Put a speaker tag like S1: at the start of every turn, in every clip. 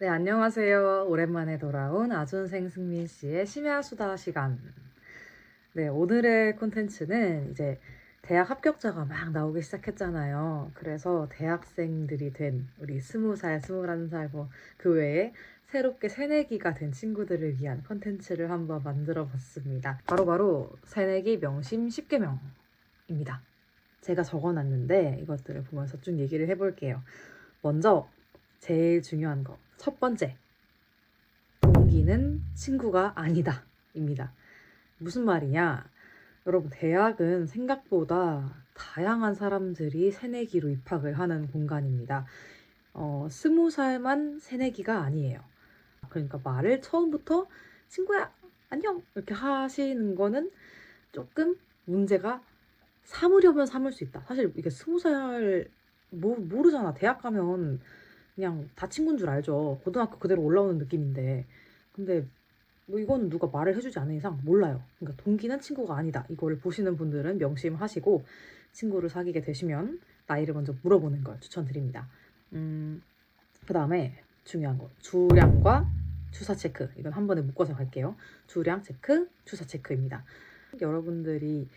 S1: 네, 안녕하세요. 오랜만에 돌아온 아준생 승민 씨의 심야수다 시간. 네, 오늘의 콘텐츠는 이제 대학 합격자가 막 나오기 시작했잖아요. 그래서 대학생들이 된 우리 20살, 21살 그 외에 새롭게 새내기가 된 친구들을 위한 콘텐츠를 한번 만들어 봤습니다. 바로바로 새내기 명심 10개명입니다. 제가 적어놨는데 이것들을 보면서 쭉 얘기를 해볼게요. 먼저 제일 중요한 거. 첫 번째. 동기는 친구가 아니다. 입니다. 무슨 말이냐? 여러분, 대학은 생각보다 다양한 사람들이 새내기로 입학을 하는 공간입니다. 20살만 새내기가 아니에요. 그러니까 말을 처음부터 친구야, 안녕! 이렇게 하시는 거는 조금 문제가 삼으려면 삼을 수 있다. 사실 이게 20살 모르잖아. 대학 가면 그냥 다 친구인 줄 알죠. 고등학교 그대로 올라오는 느낌인데. 근데 뭐 이건 누가 말을 해주지 않는 이상 몰라요. 그러니까 동기는 친구가 아니다. 이거를 보시는 분들은 명심하시고 친구를 사귀게 되시면 나이를 먼저 물어보는 걸 추천드립니다. 그 다음에 중요한 거. 주량과 주사 체크. 이건 한 번에 묶어서 갈게요. 주량 체크, 주사 체크입니다. 여러분들이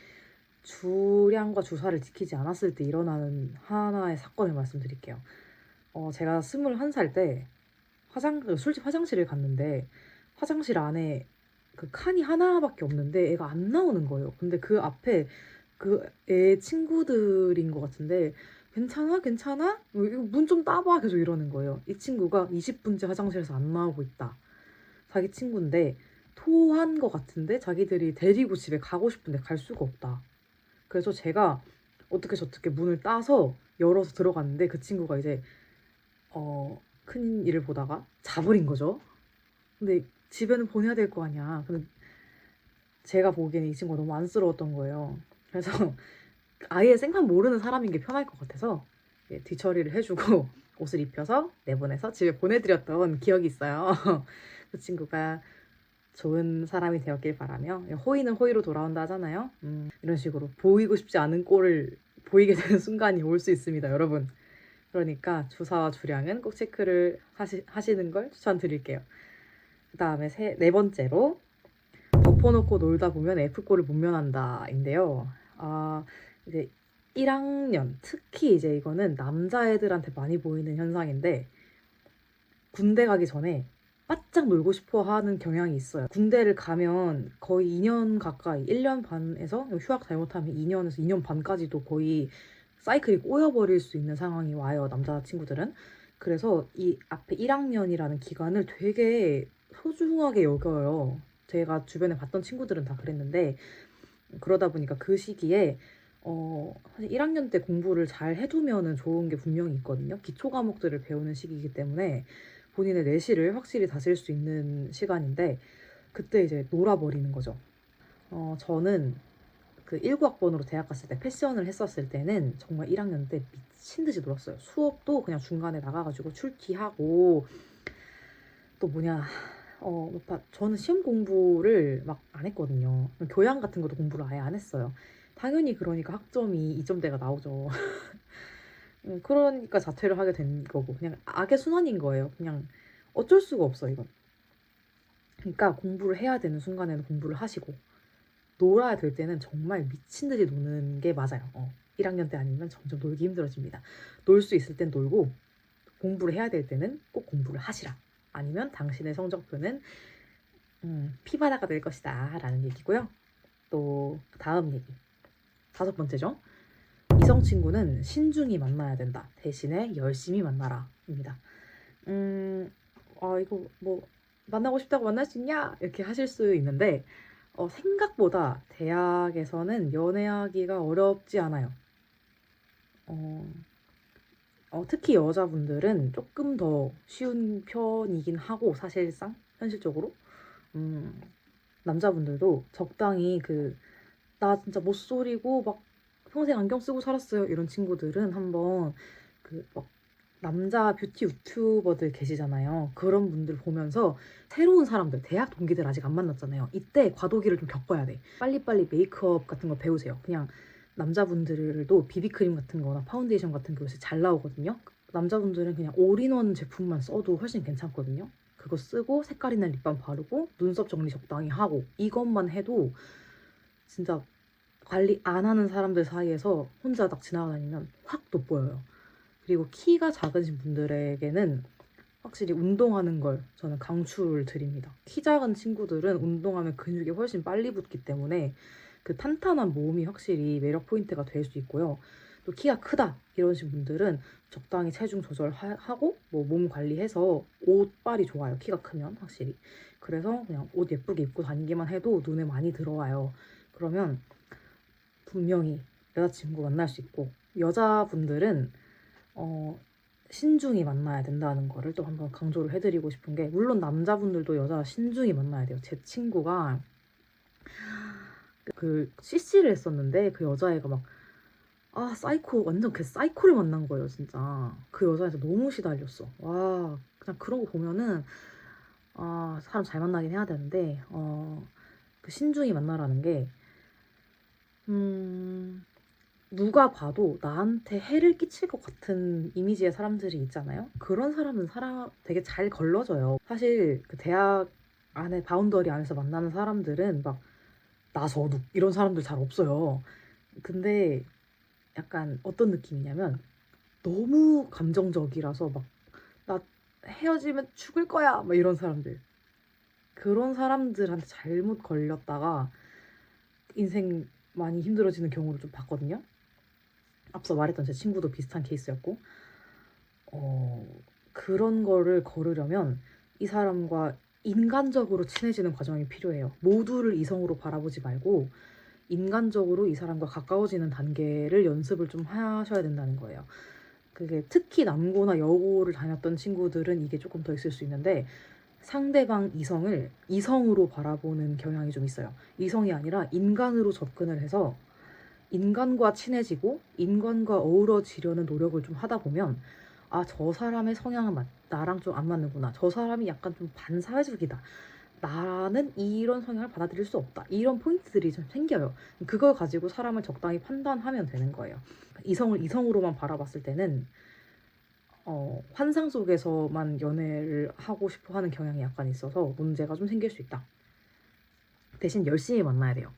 S1: 주량과 주사를 지키지 않았을 때 일어나는 하나의 사건을 말씀드릴게요. 제가 21살 때 술집 화장실을 갔는데 화장실 안에 그 칸이 하나밖에 없는데 애가 안 나오는 거예요. 근데 그 앞에 그 애 친구들인 것 같은데 괜찮아? 괜찮아? 이거 문 좀 따봐 계속 이러는 거예요. 이 친구가 20분째 화장실에서 안 나오고 있다. 자기 친구인데 토한 것 같은데 자기들이 데리고 집에 가고 싶은데 갈 수가 없다. 그래서 제가 어떻게 저떻게 문을 따서 열어서 들어갔는데 그 친구가 이제 큰 일을 보다가 자버린 거죠. 근데 집에는 보내야 될 거 아니야. 근데 제가 보기에는 이 친구가 너무 안쓰러웠던 거예요. 그래서 아예 생판 모르는 사람인 게 편할 것 같아서 뒤처리를 해주고 옷을 입혀서 내보내서 집에 보내드렸던 기억이 있어요. 그 친구가 좋은 사람이 되었길 바라며 호의는 호의로 돌아온다 하잖아요. 이런 식으로 보이고 싶지 않은 꼴을 보이게 되는 순간이 올 수 있습니다, 여러분. 그러니까 주사와 주량은 꼭 체크를 하시는 걸 추천드릴게요. 그 다음에 네 번째로 덮어놓고 놀다 보면 F꼴을 못 면한다인데요. 이제 1학년 특히 이제 이거는 남자애들한테 많이 보이는 현상인데 군대 가기 전에 바짝 놀고 싶어 하는 경향이 있어요. 군대를 가면 거의 2년 가까이 1년 반에서 휴학 잘못하면 2년에서 2년 반까지도 거의 사이클이 꼬여버릴 수 있는 상황이 와요. 남자친구들은. 그래서 이 앞에 1학년이라는 기간을 되게 소중하게 여겨요. 제가 주변에 봤던 친구들은 다 그랬는데 그러다 보니까 그 시기에 사실 1학년 때 공부를 잘 해두면은 좋은 게 분명히 있거든요. 기초 과목들을 배우는 시기이기 때문에 본인의 내실을 확실히 다질 수 있는 시간인데 그때 이제 놀아버리는 거죠. 저는 그 19학번으로 대학 갔을 때 패션을 했었을 때는 정말 1학년 때 미친 듯이 놀았어요. 수업도 그냥 중간에 나가가지고 출티하고 또 뭐냐 저는 시험 공부를 막 안 했거든요. 교양 같은 것도 공부를 아예 안 했어요. 당연히 그러니까 학점이 2점대가 나오죠. 그러니까 자퇴를 하게 된 거고 그냥 악의 순환인 거예요. 그냥 어쩔 수가 없어 이건. 그러니까 공부를 해야 되는 순간에는 공부를 하시고 놀아야 될 때는 정말 미친 듯이 노는 게 맞아요. 1학년 때 아니면 점점 놀기 힘들어집니다. 놀 수 있을 땐 놀고 공부를 해야 될 때는 꼭 공부를 하시라. 아니면 당신의 성적표는 피바다가 될 것이다 라는 얘기고요. 또 다음 얘기. 5번째죠. 이성 친구는 신중히 만나야 된다. 대신에 열심히 만나라. 입니다. 이거 뭐 만나고 싶다고 만날 수 있냐? 이렇게 하실 수 있는데 생각보다 대학에서는 연애하기가 어렵지 않아요. 특히 여자분들은 조금 더 쉬운 편이긴 하고 사실상 현실적으로 남자분들도 적당히 나 진짜 못소리고 막 평생 안경 쓰고 살았어요 이런 친구들은 한번 막 남자 뷰티 유튜버들 계시잖아요. 그런 분들 보면서 새로운 사람들, 대학 동기들 아직 안 만났잖아요. 이때 과도기를 좀 겪어야 돼. 빨리빨리 메이크업 같은 거 배우세요. 그냥 남자분들도 비비크림 같은 거나 파운데이션 같은 게 요새 잘 나오거든요. 남자분들은 그냥 올인원 제품만 써도 훨씬 괜찮거든요. 그거 쓰고 색깔 있는 립밤 바르고 눈썹 정리 적당히 하고 이것만 해도 진짜 관리 안 하는 사람들 사이에서 혼자 딱 지나다니면 확 돋보여요. 그리고 키가 작으신 분들에게는 확실히 운동하는 걸 저는 강추를 드립니다. 키 작은 친구들은 운동하면 근육이 훨씬 빨리 붙기 때문에 그 탄탄한 몸이 확실히 매력 포인트가 될 수 있고요. 또 키가 크다 이러신 분들은 적당히 체중 조절하고 뭐 몸 관리해서 옷빨이 좋아요. 키가 크면 확실히. 그래서 그냥 옷 예쁘게 입고 다니기만 해도 눈에 많이 들어와요. 그러면 분명히 여자친구 만날 수 있고 여자분들은 신중히 만나야 된다는 거를 또 한번 강조를 해드리고 싶은 게 물론 남자분들도 여자 신중히 만나야 돼요. 제 친구가 그 CC를 했었는데 그 여자애가 막 사이코 완전 걔 사이코를 만난 거예요 진짜. 그 여자애한테 너무 시달렸어. 와 그냥 그런 거 보면은 사람 잘 만나긴 해야 되는데 그 신중히 만나라는 게 누가 봐도 나한테 해를 끼칠 것 같은 이미지의 사람들이 있잖아요. 그런 사람은 되게 잘 걸러져요. 사실 그 대학 안에 바운더리 안에서 만나는 사람들은 막 나선욱 이런 사람들 잘 없어요. 근데 약간 어떤 느낌이냐면 너무 감정적이라서 막 나 헤어지면 죽을 거야 막 이런 사람들. 그런 사람들한테 잘못 걸렸다가 인생 많이 힘들어지는 경우를 좀 봤거든요. 앞서 말했던 제 친구도 비슷한 케이스였고 그런 거를 거르려면 이 사람과 인간적으로 친해지는 과정이 필요해요. 모두를 이성으로 바라보지 말고 인간적으로 이 사람과 가까워지는 단계를 연습을 좀 하셔야 된다는 거예요. 그게 특히 남고나 여고를 다녔던 친구들은 이게 조금 더 있을 수 있는데 상대방 이성을 이성으로 바라보는 경향이 좀 있어요. 이성이 아니라 인간으로 접근을 해서 인간과 친해지고 인간과 어우러지려는 노력을 좀 하다 보면 저 사람의 성향은 나랑 좀 안 맞는구나. 저 사람이 약간 좀 반사회적이다. 나는 이런 성향을 받아들일 수 없다. 이런 포인트들이 좀 생겨요. 그걸 가지고 사람을 적당히 판단하면 되는 거예요. 이성을 이성으로만 바라봤을 때는 환상 속에서만 연애를 하고 싶어 하는 경향이 약간 있어서 문제가 좀 생길 수 있다. 대신 열심히 만나야 돼요.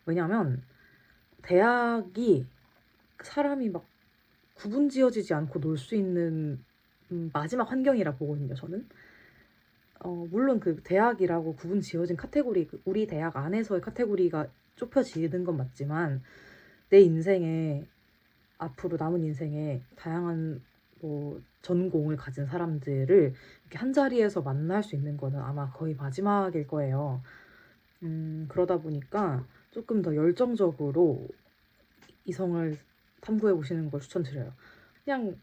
S1: 왜냐하면 대학이 사람이 막 구분 지어지지 않고 놀 수 있는 마지막 환경이라 보거든요, 저는. 물론 그 대학이라고 구분 지어진 카테고리, 우리 대학 안에서의 카테고리가 좁혀지는 건 맞지만 내 인생에 앞으로 남은 인생에 다양한 뭐 전공을 가진 사람들을 이렇게 한 자리에서 만날 수 있는 거는 아마 거의 마지막일 거예요. 그러다 보니까 조금 더 열정적으로 이성을 탐구해 보시는 걸 추천드려요. 그냥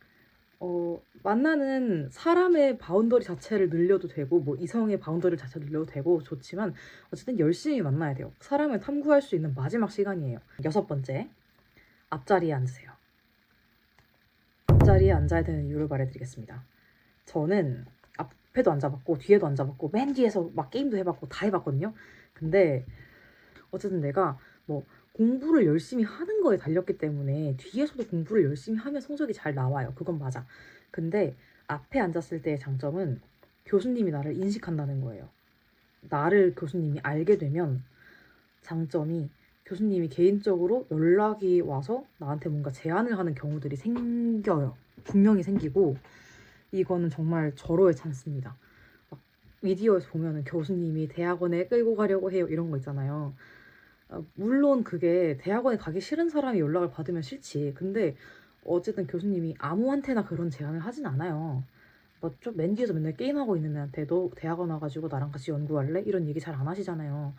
S1: 만나는 사람의 바운더리 자체를 늘려도 되고 뭐 이성의 바운더리 자체를 늘려도 되고 좋지만 어쨌든 열심히 만나야 돼요. 사람을 탐구할 수 있는 마지막 시간이에요. 6번째, 앞자리에 앉으세요. 앞자리에 앉아야 되는 이유를 말해드리겠습니다. 저는 앞에도 앉아봤고 뒤에도 앉아봤고 맨 뒤에서 막 게임도 해봤고 다 해봤거든요. 근데 어쨌든 내가 뭐 공부를 열심히 하는 거에 달렸기 때문에 뒤에서도 공부를 열심히 하면 성적이 잘 나와요. 그건 맞아. 근데 앞에 앉았을 때의 장점은 교수님이 나를 인식한다는 거예요. 나를 교수님이 알게 되면 장점이 교수님이 개인적으로 연락이 와서 나한테 뭔가 제안을 하는 경우들이 생겨요. 분명히 생기고 이거는 정말 절호의 찬스입니다. 막 미디어에서 보면은 교수님이 대학원에 끌고 가려고 해요 이런 거 있잖아요. 물론 그게 대학원에 가기 싫은 사람이 연락을 받으면 싫지. 근데 어쨌든 교수님이 아무한테나 그런 제안을 하진 않아요. 뭐 좀 맨 뒤에서 맨날 게임하고 있는 애한테 너 대학원 와가지고 나랑 같이 연구할래? 이런 얘기 잘 안 하시잖아요.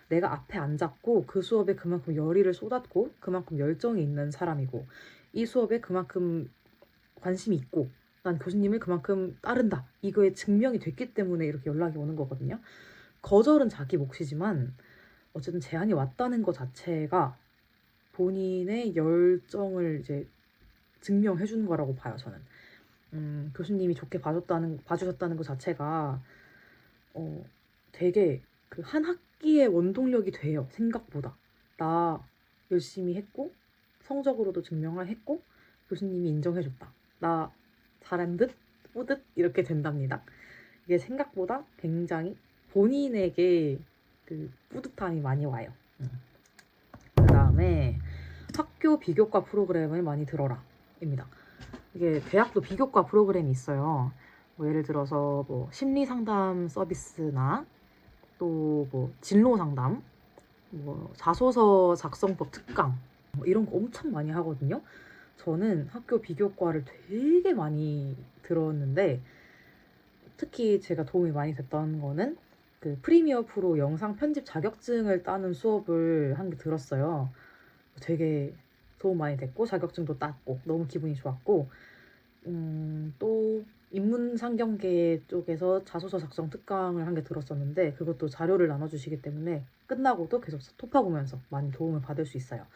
S1: 내가 앞에 앉았고 그 수업에 그만큼 열의를 쏟았고 그만큼 열정이 있는 사람이고 이 수업에 그만큼 관심이 있고 난 교수님을 그만큼 따른다. 이거에 증명이 됐기 때문에 이렇게 연락이 오는 거거든요. 거절은 자기 몫이지만 어쨌든 제안이 왔다는 것 자체가 본인의 열정을 이제 증명해 주는 거라고 봐요, 저는. 교수님이 좋게 봐주셨다는 것 자체가 되게 그 한 학기의 원동력이 돼요, 생각보다. 나 열심히 했고 성적으로도 증명을 했고 교수님이 인정해줬다. 나 잘한 듯 뿌듯 이렇게 된답니다. 이게 생각보다 굉장히 본인에게 그 뿌듯함이 많이 와요. 그 다음에 학교 비교과 프로그램을 많이 들어라 입니다. 이게 대학도 비교과 프로그램이 있어요. 뭐 예를 들어서 뭐 심리 상담 서비스나 또 뭐 진로 상담, 뭐 자소서 작성법 특강 뭐 이런 거 엄청 많이 하거든요. 저는 학교 비교과를 되게 많이 들었는데 특히 제가 도움이 많이 됐던 거는 그 프리미어 프로 영상 편집 자격증을 따는 수업을 한 개 들었어요. 되게 도움 많이 됐고 자격증도 땄고 너무 기분이 좋았고 또 인문상경계 쪽에서 자소서 작성 특강을 한 개 들었었는데 그것도 자료를 나눠주시기 때문에 끝나고도 계속 토파보면서 많이 도움을 받을 수 있어요.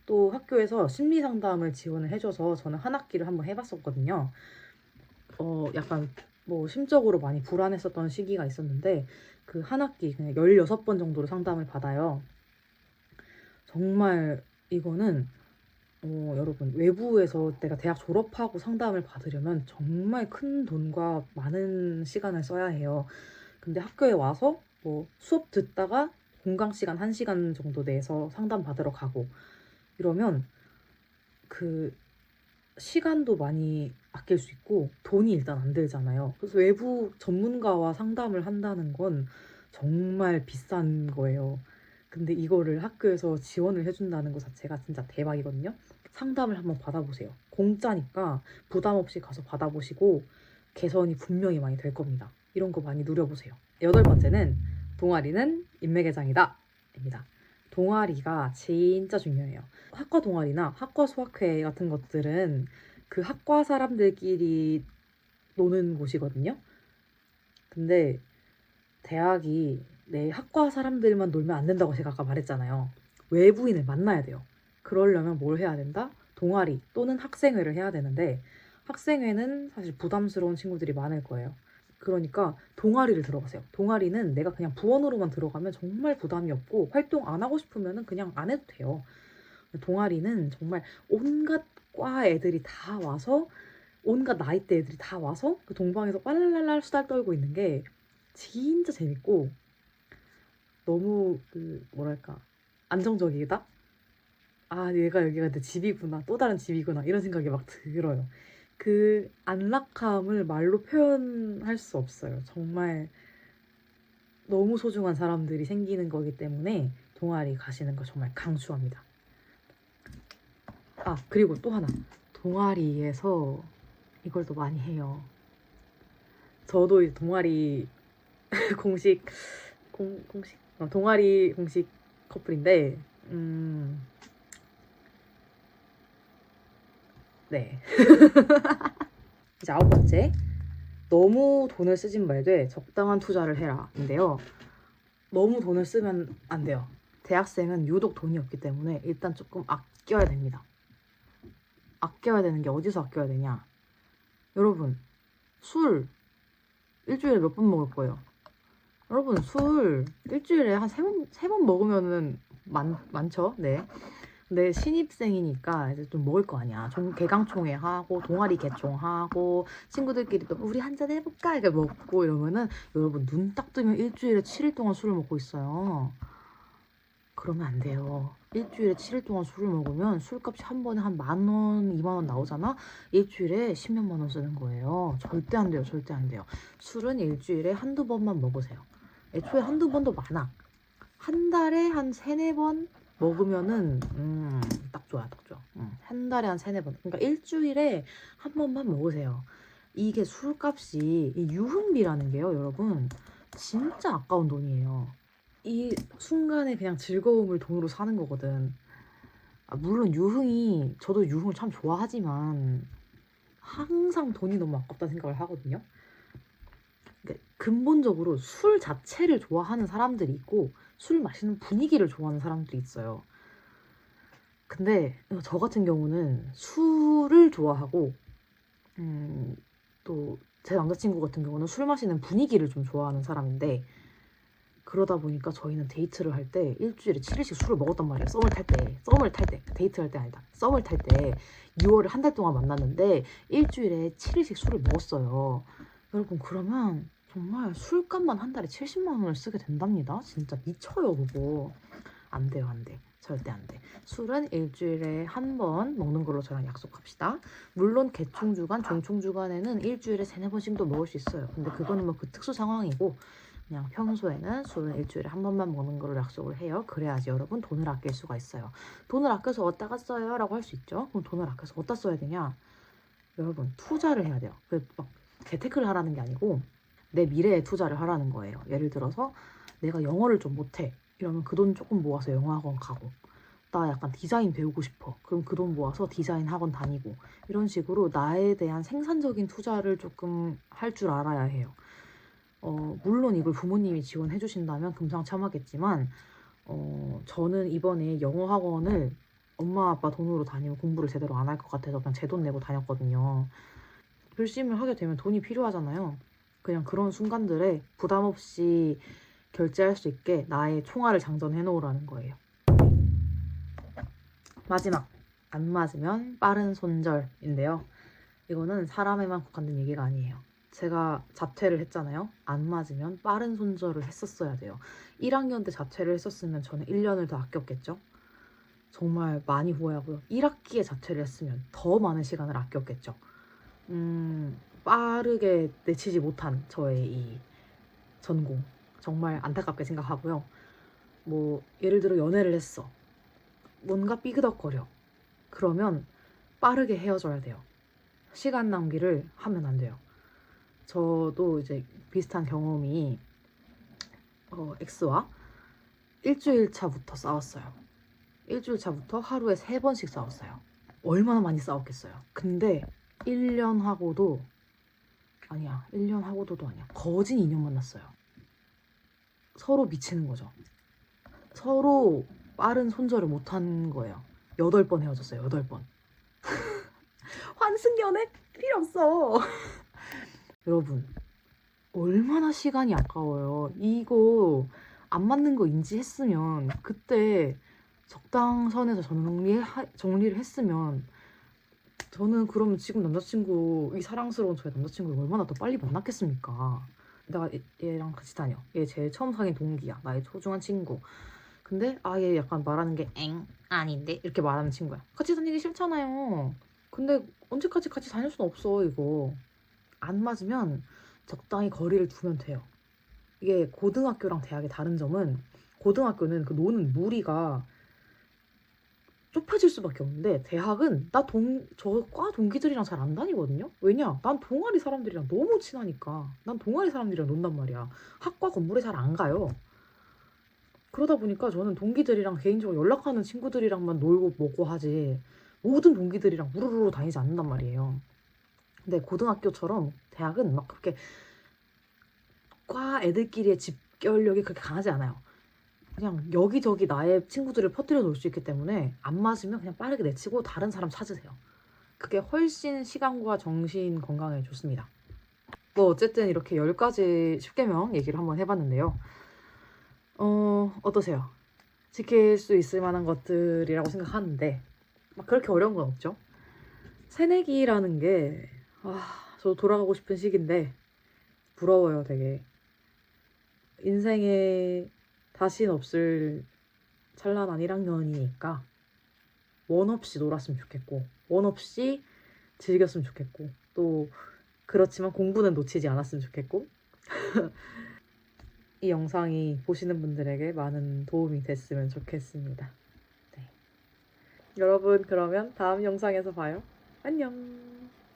S1: 또 학교에서 심리상담을 지원을 해줘서 저는 한 학기를 한번 해봤었거든요. 약간 뭐 심적으로 많이 불안했었던 시기가 있었는데 그 한 학기 그냥 16번 정도로 상담을 받아요. 정말 이거는 여러분 외부에서 내가 대학 졸업하고 상담을 받으려면 정말 큰 돈과 많은 시간을 써야 해요. 근데 학교에 와서 뭐 수업 듣다가 공강 시간 1시간 정도 내서 상담 받으러 가고 이러면 그 시간도 많이 아낄 수 있고 돈이 일단 안 들잖아요. 그래서 외부 전문가와 상담을 한다는 건 정말 비싼 거예요. 근데 이거를 학교에서 지원을 해준다는 것 자체가 진짜 대박이거든요. 상담을 한번 받아보세요. 공짜니까 부담 없이 가서 받아보시고 개선이 분명히 많이 될 겁니다. 이런 거 많이 누려보세요. 8번째는 동아리는 인맥의 장이다 입니다. 동아리가 진짜 중요해요. 학과 동아리나 학과 수학회 같은 것들은 그 학과 사람들끼리 노는 곳이거든요. 근데 대학이 내 학과 사람들만 놀면 안 된다고 제가 아까 말했잖아요. 외부인을 만나야 돼요. 그러려면 뭘 해야 된다? 동아리 또는 학생회를 해야 되는데 학생회는 사실 부담스러운 친구들이 많을 거예요. 그러니까 동아리를 들어가세요. 동아리는 내가 그냥 부원으로만 들어가면 정말 부담이 없고 활동 안 하고 싶으면 그냥 안 해도 돼요. 동아리는 정말 온갖 과 애들이 다 와서 온갖 나이대 애들이 다 와서 그 동방에서 빨랄랄 수다 떨고 있는 게 진짜 재밌고 너무 그 뭐랄까 안정적이다? 아 얘가 여기가 내 집이구나 또 다른 집이구나 이런 생각이 막 들어요. 그 안락함을 말로 표현할 수 없어요. 정말 너무 소중한 사람들이 생기는 거기 때문에 동아리 가시는 거 정말 강추합니다. 아 그리고 또 하나 동아리에서 이걸 또 많이 해요. 저도 이 동아리 공식 공식 동아리 공식 커플인데 네. 이제 9번째 너무 돈을 쓰진 말되 적당한 투자를 해라 인데요. 너무 돈을 쓰면 안 돼요. 대학생은 유독 돈이 없기 때문에 일단 조금 아껴야 됩니다. 아껴야 되는 게 어디서 아껴야 되냐? 여러분 술 일주일에 몇 번 먹을 거예요? 여러분 술 일주일에 한 세 번 먹으면은 많죠? 네. 근데 신입생이니까 이제 좀 먹을 거 아니야. 개강총회 하고 동아리 개총하고 친구들끼리 또 우리 한잔 해볼까? 이렇게 먹고 이러면은 여러분 눈 딱 뜨면 일주일에 7일 동안 술을 먹고 있어요. 그러면 안 돼요. 일주일에 7일 동안 술을 먹으면 술값이 한 번에 한 10,000원, 20,000원 나오잖아? 일주일에 10몇만 원 쓰는 거예요. 절대 안 돼요. 절대 안 돼요. 술은 일주일에 한두 번만 먹으세요. 애초에 한두 번도 많아. 한 달에 한 3-4번 먹으면은 딱 좋아. 딱 좋아. 한 달에 한 3-4번. 그러니까 일주일에 한 번만 먹으세요. 이게 술값이 이 유흥비라는 게요, 여러분. 진짜 아까운 돈이에요. 이 순간에 그냥 즐거움을 돈으로 사는 거거든. 물론 유흥이 저도 유흥을 참 좋아하지만 항상 돈이 너무 아깝다는 생각을 하거든요. 그러니까 근본적으로 술 자체를 좋아하는 사람들이 있고 술 마시는 분위기를 좋아하는 사람들이 있어요. 근데 저 같은 경우는 술을 좋아하고 또 제 남자친구 같은 경우는 술 마시는 분위기를 좀 좋아하는 사람인데 그러다 보니까 저희는 데이트를 할 때 일주일에 7일씩 술을 먹었단 말이에요. 데이트할 때 아니다. 썸을 탈 때 6월을 한 달 동안 만났는데 일주일에 7일씩 술을 먹었어요. 여러분 그러면 정말 술값만 한 달에 70만 원을 쓰게 된답니다. 진짜 미쳐요 그거. 안 돼요, 안 돼. 절대 안 돼. 술은 일주일에 한 번 먹는 걸로 저랑 약속합시다. 물론 개총주간, 종총주간에는 일주일에 3-4번씩도 먹을 수 있어요. 근데 그거는 뭐 그 특수 상황이고 그냥 평소에는 술은 일주일에 한 번만 먹는 걸로 약속을 해요. 그래야지 여러분 돈을 아낄 수가 있어요. 돈을 아껴서 어디다가 써요? 라고 할 수 있죠. 그럼 돈을 아껴서 어디다 써야 되냐? 여러분 투자를 해야 돼요. 막 재테크를 하라는 게 아니고 내 미래에 투자를 하라는 거예요. 예를 들어서 내가 영어를 좀 못해. 이러면 그 돈 조금 모아서 영어 학원 가고, 나 약간 디자인 배우고 싶어. 그럼 그 돈 모아서 디자인 학원 다니고, 이런 식으로 나에 대한 생산적인 투자를 조금 할 줄 알아야 해요. 물론 이걸 부모님이 지원해 주신다면 금상첨화겠지만 저는 이번에 영어 학원을 엄마 아빠 돈으로 다니면 공부를 제대로 안 할 것 같아서 그냥 제 돈 내고 다녔거든요. 결심을 하게 되면 돈이 필요하잖아요. 그냥 그런 순간들에 부담 없이 결제할 수 있게 나의 총알을 장전해 놓으라는 거예요. 마지막, 안 맞으면 빠른 손절인데요. 이거는 사람에만 국한된 얘기가 아니에요. 제가 자퇴를 했잖아요. 안 맞으면 빠른 손절을 했었어야 돼요. 1학년 때 자퇴를 했었으면 저는 1년을 더 아꼈겠죠. 정말 많이 후회하고요. 1학기에 자퇴를 했으면 더 많은 시간을 아꼈겠죠. 빠르게 내치지 못한 저의 이 전공 정말 안타깝게 생각하고요. 뭐 예를 들어 연애를 했어. 뭔가 삐그덕거려. 그러면 빠르게 헤어져야 돼요. 시간 낭비를 하면 안 돼요. 저도 이제 비슷한 경험이 X와 일주일 차부터 싸웠어요. 일주일 차부터 하루에 3번씩 싸웠어요. 얼마나 많이 싸웠겠어요. 근데 1년 하고도 아니야. 1년 하고도도 아니야. 거진 2년 만났어요. 서로 미치는 거죠. 서로 빠른 손절을 못한 거예요. 8번 헤어졌어요. 8번. 환승연애 필요 없어. 여러분 얼마나 시간이 아까워요. 이거 안 맞는 거 인지했으면 그때 적당선에서 정리를 했으면 저는 그러면 지금 남자친구, 이 사랑스러운 저의 남자친구를 얼마나 더 빨리 만났겠습니까? 내가 얘랑 같이 다녀. 얘 제일 처음 사귄 동기야. 나의 소중한 친구. 근데 얘 약간 말하는 게 아닌데 이렇게 말하는 친구야. 같이 다니기 싫잖아요. 근데 언제까지 같이 다닐 순 없어. 이거 안 맞으면 적당히 거리를 두면 돼요. 이게 고등학교랑 대학의 다른 점은 고등학교는 그 노는 무리가 좁혀질 수밖에 없는데 대학은 저 과 동기들이랑 잘 안 다니거든요. 왜냐? 난 동아리 사람들이랑 너무 친하니까. 난 동아리 사람들이랑 논단 말이야. 학과 건물에 잘 안 가요. 그러다 보니까 저는 동기들이랑 개인적으로 연락하는 친구들이랑만 놀고 먹고 하지 모든 동기들이랑 우르르 다니지 않는단 말이에요. 근데 고등학교처럼 대학은 막 그렇게 과 애들끼리의 집결력이 그렇게 강하지 않아요. 그냥 여기저기 나의 친구들을 퍼뜨려 놓을 수 있기 때문에 안 맞으면 그냥 빠르게 내치고 다른 사람 찾으세요. 그게 훨씬 시간과 정신 건강에 좋습니다. 뭐 어쨌든 이렇게 10가지 10계명 얘기를 한번 해봤는데요. 어떠세요? 지킬 수 있을 만한 것들이라고 생각하는데 막 그렇게 어려운 건 없죠. 새내기라는 게 저도 돌아가고 싶은 시기인데 부러워요 되게. 인생에 다시는 없을 찬란한 1학년이니까 원 없이 놀았으면 좋겠고 원 없이 즐겼으면 좋겠고 또 그렇지만 공부는 놓치지 않았으면 좋겠고 이 영상이 보시는 분들에게 많은 도움이 됐으면 좋겠습니다. 네. 여러분 그러면 다음 영상에서 봐요. 안녕.